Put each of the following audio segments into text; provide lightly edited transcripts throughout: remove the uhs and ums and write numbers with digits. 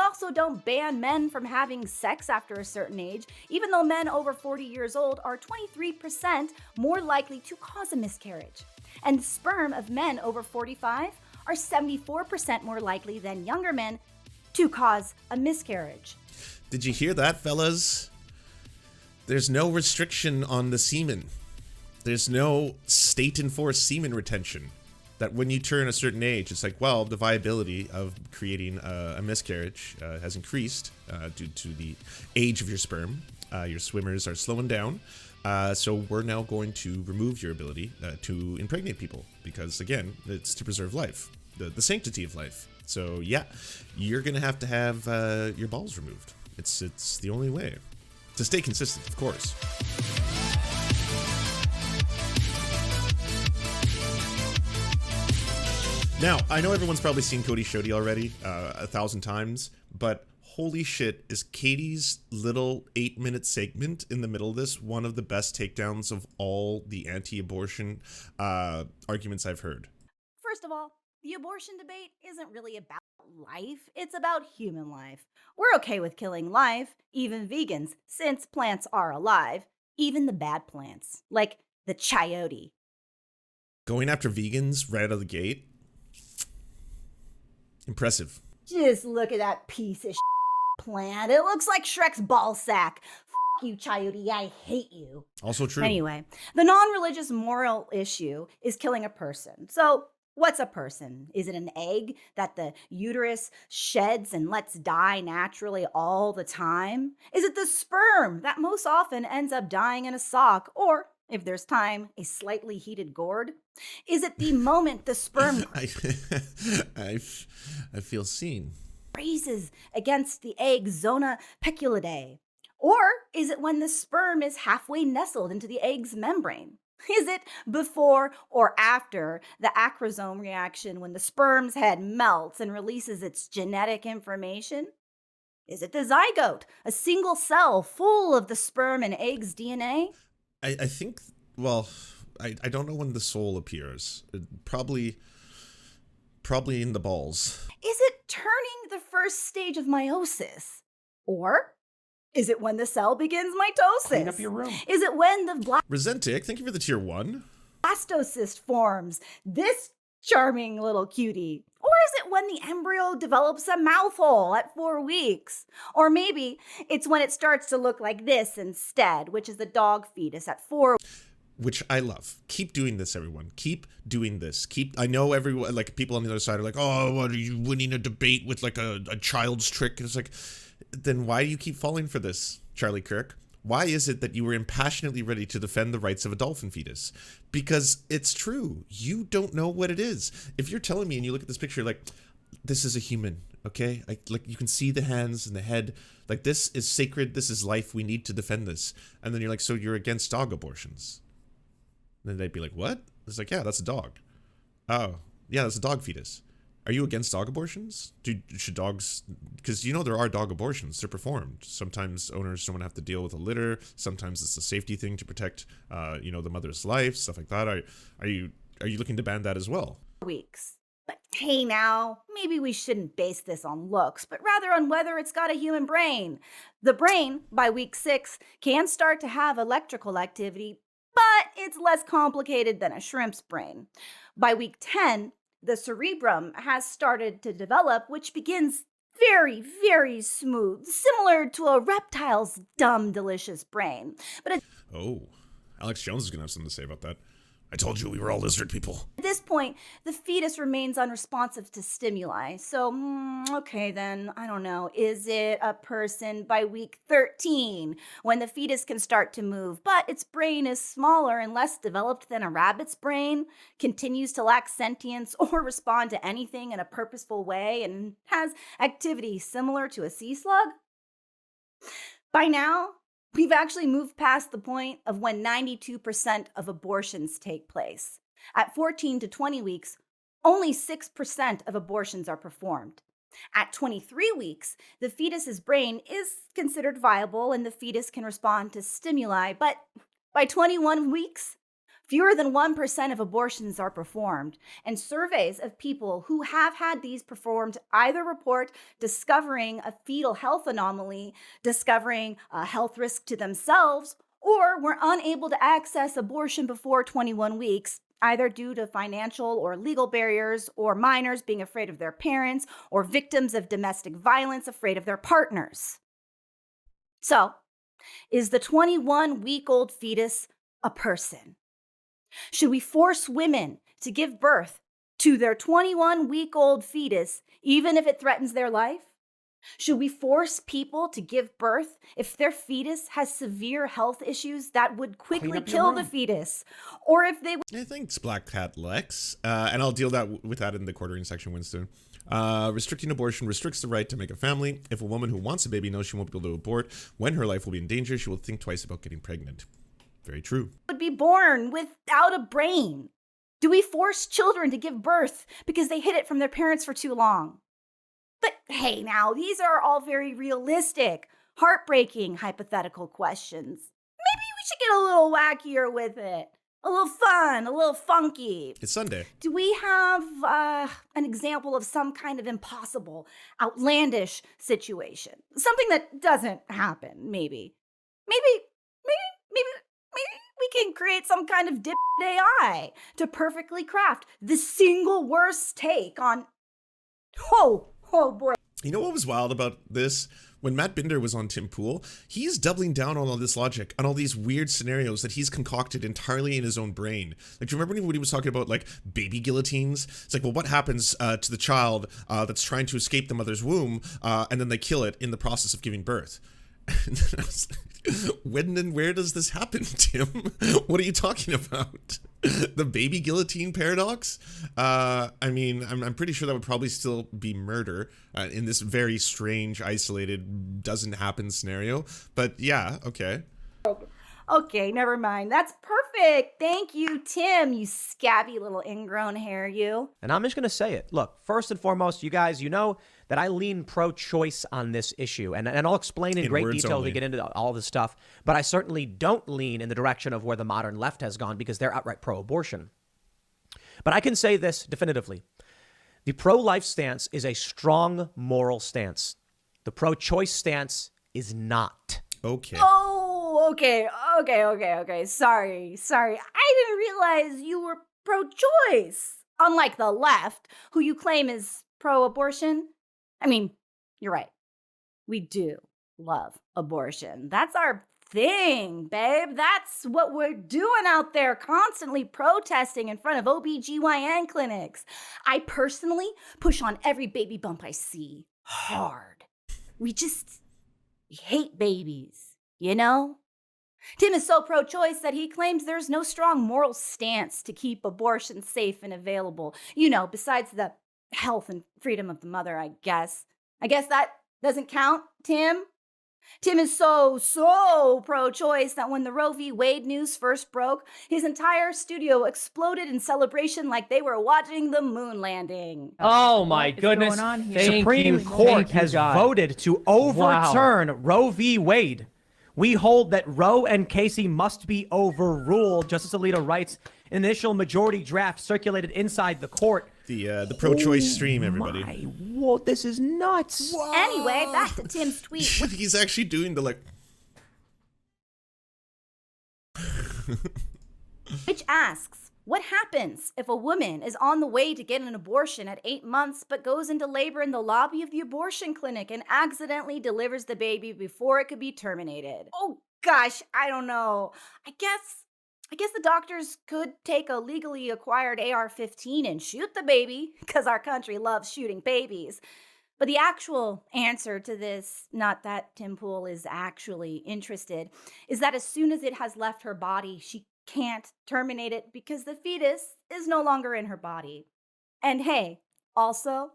also don't ban men from having sex after a certain age, even though men over 40 years old are 23% more likely to cause a miscarriage. And the sperm of men over 45 are 74% more likely than younger men to cause a miscarriage. Did you hear that, fellas? There's no restriction on the semen. There's no state-enforced semen retention. That when you turn a certain age, it's like, well, the viability of creating a miscarriage has increased due to the age of your sperm. Your swimmers are slowing down. So we're now going to remove your ability to impregnate people because, again, it's to preserve life, the sanctity of life. So, yeah, you're going to have your balls removed. It's the only way. To stay consistent, of course. Now, I know everyone's probably seen Cody Shoddy already 1,000 times, but holy shit, is Katy's little 8-minute segment in the middle of this one of the best takedowns of all the anti-abortion arguments I've heard. First of all, the abortion debate isn't really about life, it's about human life. We're okay with killing life, even vegans, since plants are alive, even the bad plants, like the chayote. Going after vegans right out of the gate? Impressive. Just look at that piece of plant. It looks like Shrek's ball sack. F you, chayote, I hate you. Also true. Anyway, the non-religious moral issue is killing a person. So, what's a person? Is it an egg that the uterus sheds and lets die naturally all the time? Is it the sperm that most often ends up dying in a sock? Or, if there's time, a slightly heated gourd? Is it the moment the sperm I feel seen. raises against the egg zona peculidae? Or is it when the sperm is halfway nestled into the egg's membrane? Is it before or after the acrosome reaction when the sperm's head melts and releases its genetic information? Is it the zygote, a single cell full of the sperm and egg's DNA? I think, well, I don't know when the soul appears. Probably in the balls. Is it turning the first stage of meiosis? Or is it when the cell begins mitosis? Clean up your room. Is it when the Resentic, thank you for the tier 1. blastocyst forms? This charming little cutie. Or is it when the embryo develops a mouth hole at 4 weeks? Or maybe it's when it starts to look like this instead, which is the dog fetus at 4 weeks. Which I love. Keep doing this, everyone. Keep doing this. I know everyone, like, people on the other side are like, oh, what are you winning a debate with, like, a child's trick? And it's like, then why do you keep falling for this, Charlie Kirk? Why is it that you were impassionately ready to defend the rights of a dolphin fetus? Because it's true. You don't know what it is. If you're telling me and you look at this picture, like, this is a human, okay? Like, you can see the hands and the head. Like, this is sacred. This is life. We need to defend this. And then you're like, so you're against dog abortions? And then they'd be like, what? It's like, yeah, that's a dog. Oh, yeah, that's a dog fetus. Are you against dog abortions? Should dogs, because you know there are dog abortions, they're performed. Sometimes owners don't want to have to deal with a litter. Sometimes it's a safety thing to protect, the mother's life, stuff like that. Are you looking to ban that as well? Weeks. But hey now, maybe we shouldn't base this on looks, but rather on whether it's got a human brain. The brain, by week 6, can start to have electrical activity, but it's less complicated than a shrimp's brain. By week 10, the cerebrum has started to develop, which begins very, very smooth, similar to a reptile's dumb, delicious brain. But Oh, Alex Jones is going to have something to say about that. I told you we were all lizard people. at this point, the fetus remains unresponsive to stimuli. So, okay then, I don't know. Is it a person by week 13 when the fetus can start to move, but its brain is smaller and less developed than a rabbit's brain, continues to lack sentience or respond to anything in a purposeful way, and has activity similar to a sea slug? By now, we've actually moved past the point of when 92% of abortions take place. At 14 to 20 weeks, only 6% of abortions are performed. At 23 weeks, the fetus's brain is considered viable and the fetus can respond to stimuli, but by 21 weeks, Fewer than 1% of abortions are performed, and surveys of people who have had these performed either report discovering a fetal health anomaly, discovering a health risk to themselves, or were unable to access abortion before 21 weeks, either due to financial or legal barriers, or minors being afraid of their parents, or victims of domestic violence afraid of their partners. So, is the 21-week-old fetus a person? Should we force women to give birth to their 21-week-old fetus, even if it threatens their life? Should we force people to give birth if their fetus has severe health issues that would quickly kill the fetus? Or if they I think it's Black Cat Lex, and I'll deal with that in the quartering section, Winston. Restricting abortion restricts the right to make a family. If a woman who wants a baby knows she won't be able to abort when her life will be in danger, she will think twice about getting pregnant. Very true. would be born without a brain? Do we force children to give birth because they hid it from their parents for too long? But hey, now, these are all very realistic, heartbreaking, hypothetical questions. Maybe we should get a little wackier with it. A little fun, a little funky. It's Sunday. Do we have an example of some kind of impossible, outlandish situation? Something that doesn't happen, maybe. Maybe we can create some kind of dip AI to perfectly craft the single worst take on... Oh boy. You know what was wild about this? When Matt Binder was on Tim Pool, he's doubling down on all this logic, on all these weird scenarios that he's concocted entirely in his own brain. Like, do you remember when he was talking about, like, baby guillotines? It's like, well, what happens to the child that's trying to escape the mother's womb, and then they kill it in the process of giving birth? And then I was like, when and where does this happen, Tim? What are you talking about? The baby guillotine paradox? I mean, I'm pretty sure that would probably still be murder in this very strange, isolated, doesn't happen scenario. But yeah, okay. Okay, never mind. That's perfect. Thank you, Tim, you scabby little ingrown hair, you. And I'm just going to say it. Look, first and foremost, you guys, you know that I lean pro-choice on this issue. And I'll explain in great detail as we get into all this stuff. But I certainly don't lean in the direction of where the modern left has gone because they're outright pro-abortion. But I can say this definitively. The pro-life stance is a strong moral stance. The pro-choice stance is not. Okay. Oh, okay. Sorry. I didn't realize you were pro-choice. Unlike the left, who you claim is pro-abortion. I mean, you're right. We do love abortion. That's our thing, babe. That's what we're doing out there, constantly protesting in front of OBGYN clinics. I personally push on every baby bump I see hard. We hate babies, you know? Tim is so pro-choice that he claims there's no strong moral stance to keep abortion safe and available. You know, besides the health and freedom of the mother, I guess. I guess that doesn't count, Tim? Tim is so pro-choice that when the Roe v. Wade news first broke, his entire studio exploded in celebration like they were watching the moon landing. Oh my goodness. Supreme Court has voted to overturn Roe v. Wade. We hold that Roe and Casey must be overruled. Justice Alito writes, initial majority draft circulated inside the court. The pro-choice stream, everybody. Whoa, this is nuts. Whoa. Anyway, back to Tim's tweet. He's actually doing the, like... Which asks, what happens if a woman is on the way to get an abortion at 8 months but goes into labor in the lobby of the abortion clinic and accidentally delivers the baby before it could be terminated? Oh gosh, I don't know. I guess the doctors could take a legally acquired AR-15 and shoot the baby, because our country loves shooting babies. But the actual answer to this, not that Tim Pool is actually interested, is that as soon as it has left her body, she can't terminate it because the fetus is no longer in her body. And hey, also,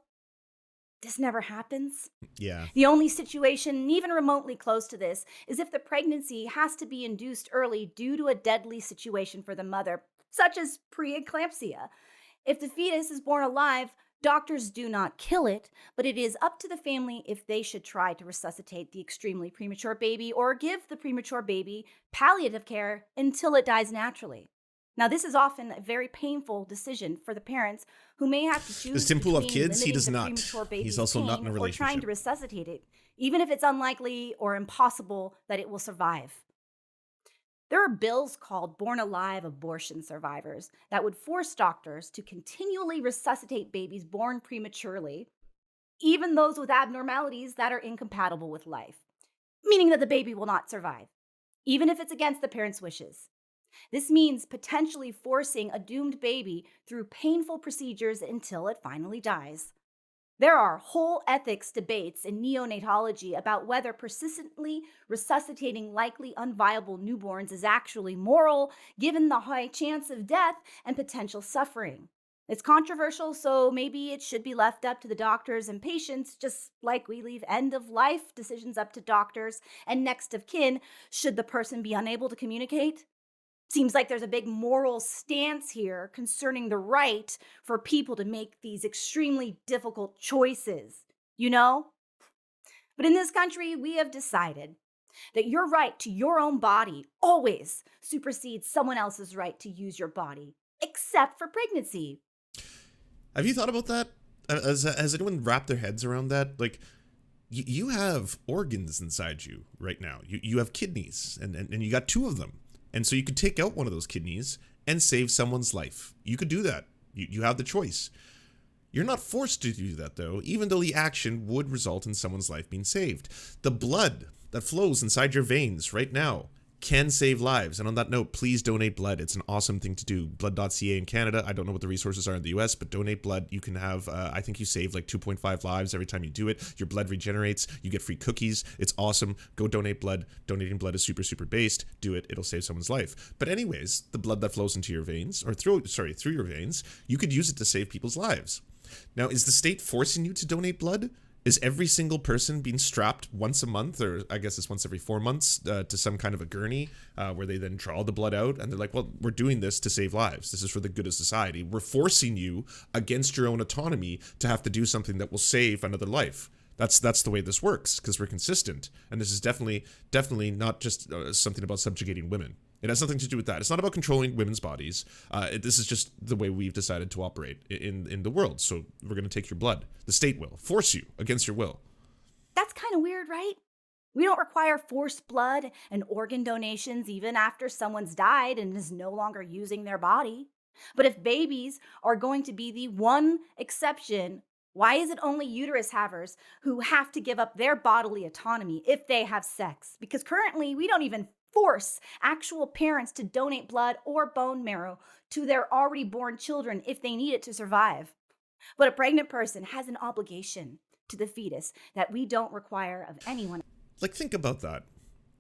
this never happens. Yeah. The only situation even remotely close to this is if the pregnancy has to be induced early due to a deadly situation for the mother, such as preeclampsia. If the fetus is born alive, doctors do not kill it, but it is up to the family if they should try to resuscitate the extremely premature baby or give the premature baby palliative care until it dies naturally. Now, this is often a very painful decision for the parents who may have to Does choose Tim pull up between kids? He limiting does the not. premature He's baby's also not in a pain or trying to relationship. resuscitate it, even if it's unlikely or impossible that it will survive. There are bills called Born Alive abortion survivors that would force doctors to continually resuscitate babies born prematurely, even those with abnormalities that are incompatible with life, meaning that the baby will not survive, even if it's against the parents' wishes. This means potentially forcing a doomed baby through painful procedures until it finally dies. There are whole ethics debates in neonatology about whether persistently resuscitating likely unviable newborns is actually moral, given the high chance of death and potential suffering. It's controversial, so maybe it should be left up to the doctors and patients, just like we leave end of life decisions up to doctors and next of kin should the person be unable to communicate. Seems like there's a big moral stance here concerning the right for people to make these extremely difficult choices, you know? But in this country, we have decided that your right to your own body always supersedes someone else's right to use your body, except for pregnancy. Have you thought about that? Has anyone wrapped their heads around that? Like, you have organs inside you right now. You have kidneys, and you got two of them. And so you could take out one of those kidneys and save someone's life. You could do that. You have the choice. You're not forced to do that, though, even though the action would result in someone's life being saved. The blood that flows inside your veins right now can save lives. And on that note, please donate blood. It's an awesome thing to do. Blood.ca in Canada. I don't know what the resources are in the US, but donate blood. You can have, I think you save like 2.5 lives every time you do it. Your blood regenerates. You get free cookies. It's awesome. Go donate blood. Donating blood is super, super based. Do it. It'll save someone's life. But anyways, the blood that flows into your veins, or through your veins, you could use it to save people's lives. Now, is the state forcing you to donate blood? Is every single person being strapped once a month, or I guess it's once every 4 months, to some kind of a gurney where they then draw the blood out? And they're like, well, we're doing this to save lives. This is for the good of society. We're forcing you against your own autonomy to have to do something that will save another life. That's the way this works, because we're consistent. And this is definitely not just something about subjugating women. It has nothing to do with that. It's not about controlling women's bodies. This is just the way we've decided to operate in the world. So we're going to take your blood. The state will force you against your will. That's kind of weird, right? We don't require forced blood and organ donations even after someone's died and is no longer using their body. But if babies are going to be the one exception, why is it only uterus havers who have to give up their bodily autonomy if they have sex? Because currently we don't even force actual parents to donate blood or bone marrow to their already born children if they need it to survive. But a pregnant person has an obligation to the fetus that we don't require of anyone. Like, think about that.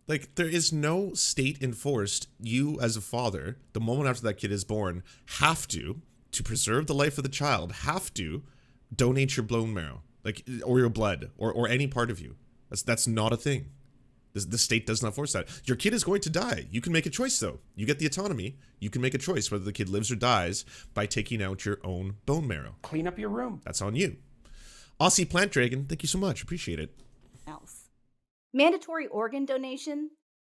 Like, there is no state enforced. You, as a father, the moment after that kid is born, have to preserve the life of the child, have to donate your bone marrow, like, or your blood, or any part of you. That's not a thing. The state does not force that. Your kid is going to die. You can make a choice, though. You get the autonomy. You can make a choice whether the kid lives or dies by taking out your own bone marrow. Clean up your room. That's on you. Aussie Plant Dragon, thank you so much. Appreciate it. Else. Mandatory organ donation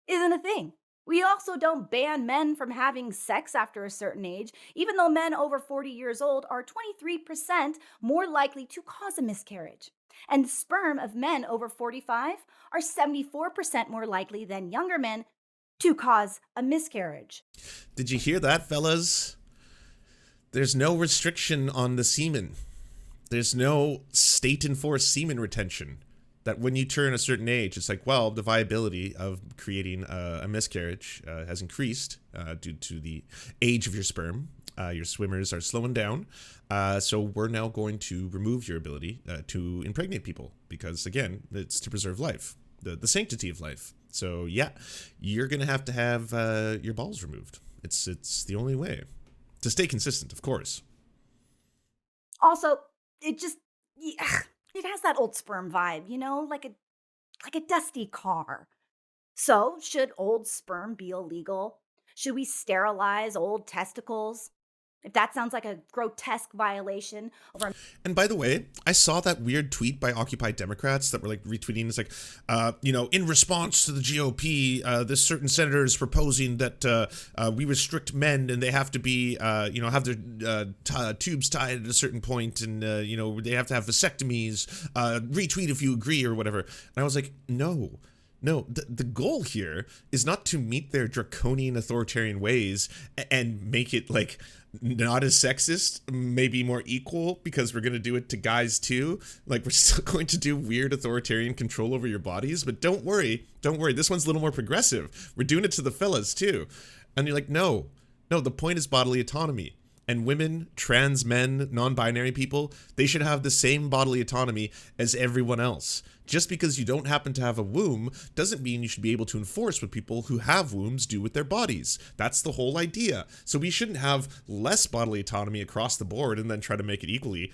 isn't a thing. We also don't ban men from having sex after a certain age, even though men over 40 years old are 23% more likely to cause a miscarriage. And the sperm of men over 45 are 74% more likely than younger men to cause a miscarriage. Did you hear that, fellas? There's no restriction on the semen. There's no state-enforced semen retention. That when you turn a certain age, it's like, well, the viability of creating a miscarriage has increased due to the age of your sperm. Your swimmers are slowing down. So we're now going to remove your ability to impregnate people because, again, it's to preserve life, the sanctity of life. So, yeah, you're going to have your balls removed. It's the only way to stay consistent, of course. Also, it has that old sperm vibe, you know, like a dusty car. So, should old sperm be illegal? Should we sterilize old testicles? If that sounds like a grotesque violation of our And by the way, I saw that weird tweet by Occupy Democrats that were like retweeting. It's like, in response to the GOP, this certain senator is proposing that we restrict men and they have to be, have their tubes tied at a certain point, and they have to have vasectomies. Retweet if you agree or whatever. And I was like, no. No, the goal here is not to meet their draconian authoritarian ways and make it like not as sexist, maybe more equal, because we're going to do it to guys too. Like, we're still going to do weird authoritarian control over your bodies, but don't worry. This one's a little more progressive. We're doing it to the fellas too. And you're like, no, the point is bodily autonomy. And women, trans men, non-binary people, they should have the same bodily autonomy as everyone else. Just because you don't happen to have a womb doesn't mean you should be able to enforce what people who have wombs do with their bodies. That's the whole idea. So we shouldn't have less bodily autonomy across the board and then try to make it equally.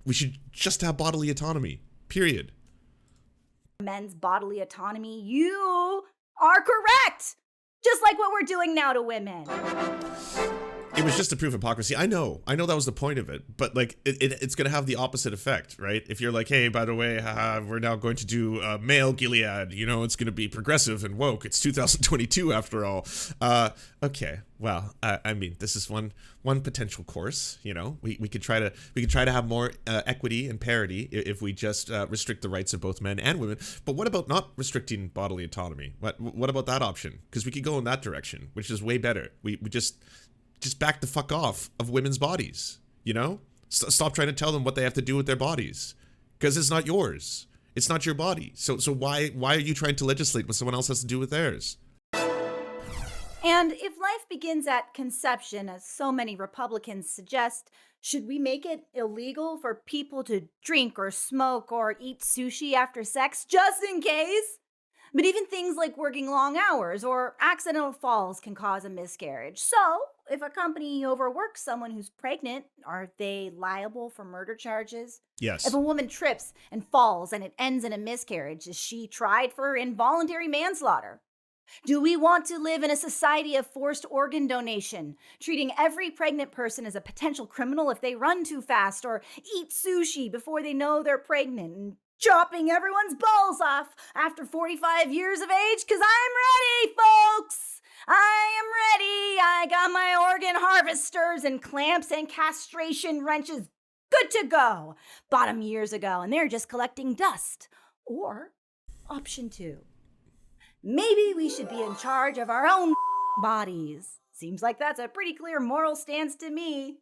We should just have bodily autonomy, period. men's bodily autonomy, you are correct. Just like what we're doing now to women. It was just to prove hypocrisy. I know that was the point of it, but like it's going to have the opposite effect, right? If you're like, hey, by the way, we're now going to do male Gilead, it's going to be progressive and woke. It's 2022 after all. Okay, well, I mean, this is one potential course. We could try to have more equity and parity if we just restrict the rights of both men and women. But what about not restricting bodily autonomy? What about that option? Because we could go in that direction, which is way better. We just back the fuck off of women's bodies, Stop trying to tell them what they have to do with their bodies, because it's not yours. It's not your body. So why are you trying to legislate what someone else has to do with theirs? And if life begins at conception, as so many Republicans suggest, should we make it illegal for people to drink or smoke or eat sushi after sex, just in case? But even things like working long hours or accidental falls can cause a miscarriage. So, if a company overworks someone who's pregnant, are they liable for murder charges? Yes. If a woman trips and falls and it ends in a miscarriage, is she tried for involuntary manslaughter? Do we want to live in a society of forced organ donation, treating every pregnant person as a potential criminal if they run too fast or eat sushi before they know they're pregnant, and chopping everyone's balls off after 45 years of age? 'Cause I'm ready, folks! I am ready! I got my organ harvesters and clamps and castration wrenches good to go. Bought them years ago, and they're just collecting dust. Or, option 2. Maybe we should be in charge of our own bodies. Seems like that's a pretty clear moral stance to me.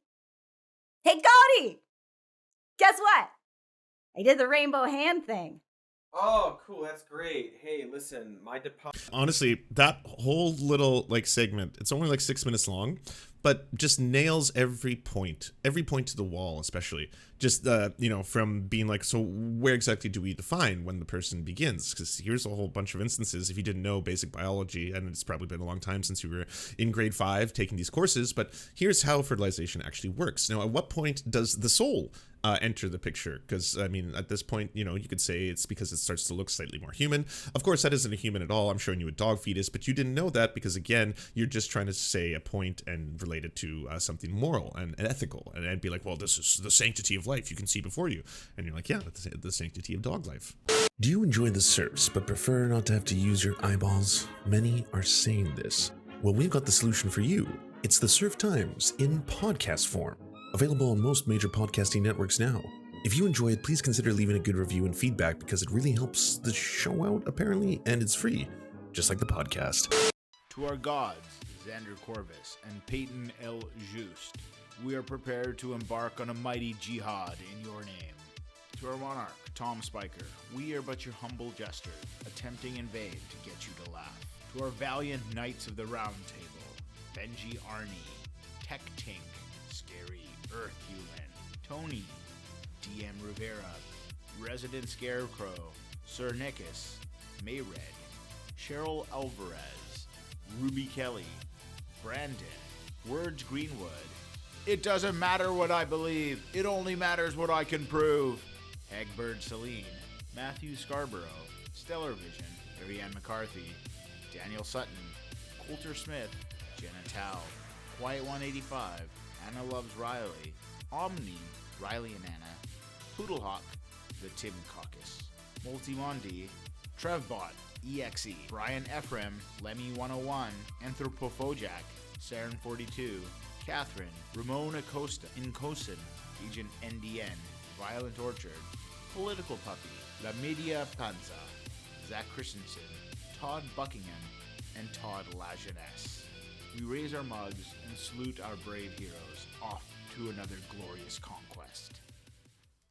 Hey, Katy! Guess what? I did the rainbow hand thing. Oh, cool. That's great. Hey, listen, my deposit. Honestly, that whole little segment, it's only 6 minutes long, but just nails every point to the wall, especially just, from being like, so where exactly do we define when the person begins? Because here's a whole bunch of instances. If you didn't know basic biology, and it's probably been a long time since you were in grade 5 taking these courses, but here's how fertilization actually works. Now, at what point does the soul enter the picture? Because I mean, at this point, you could say it's because it starts to look slightly more human. Of course, that isn't a human at all. I'm showing you a dog fetus, but you didn't know that because, again, you're just trying to say a point and relate it to something moral and ethical, and be like, well, this is the sanctity of life you can see before you, and you're like, yeah, that's the sanctity of dog life. Do you enjoy the Serfs but prefer not to have to use your eyeballs? Many are saying this. Well, we've got the solution for you. It's the Serf Times in podcast form. Available on most major podcasting networks now. If you enjoy it, please consider leaving a good review and feedback, because it really helps the show out, apparently, and it's free, just like the podcast. To our gods, Xander Corvus and Peyton L. Just, we are prepared to embark on a mighty jihad in your name. To our monarch, Tom Spiker, we are but your humble jester, attempting in vain to get you to laugh. To our valiant knights of the Round Table, Benji Arnie, Tech Tink, Scary Earth Human, Tony, DM Rivera, Resident Scarecrow, Sir Nickus, Mayred, Cheryl Alvarez, Ruby Kelly, Brandon, Words Greenwood. It doesn't matter what I believe, it only matters what I can prove. Egbert Celine, Matthew Scarborough, Stellar Vision, Ariane McCarthy, Daniel Sutton, Coulter Smith, Jenna Tao, Quiet 185, Anna Loves Riley, Omni, Riley and Anna, Poodlehawk, the Tim Caucus, Multimondi, Trevbot, EXE, Brian Ephraim, Lemmy101, Anthropophojack, Saren42, Catherine, Ramon Acosta, Incosin, Agent NDN, Violent Orchard, Political Puppy, La Media Panza, Zach Christensen, Todd Buckingham, and Todd Lajeunesse. We raise our mugs and salute our brave heroes off to another glorious conquest.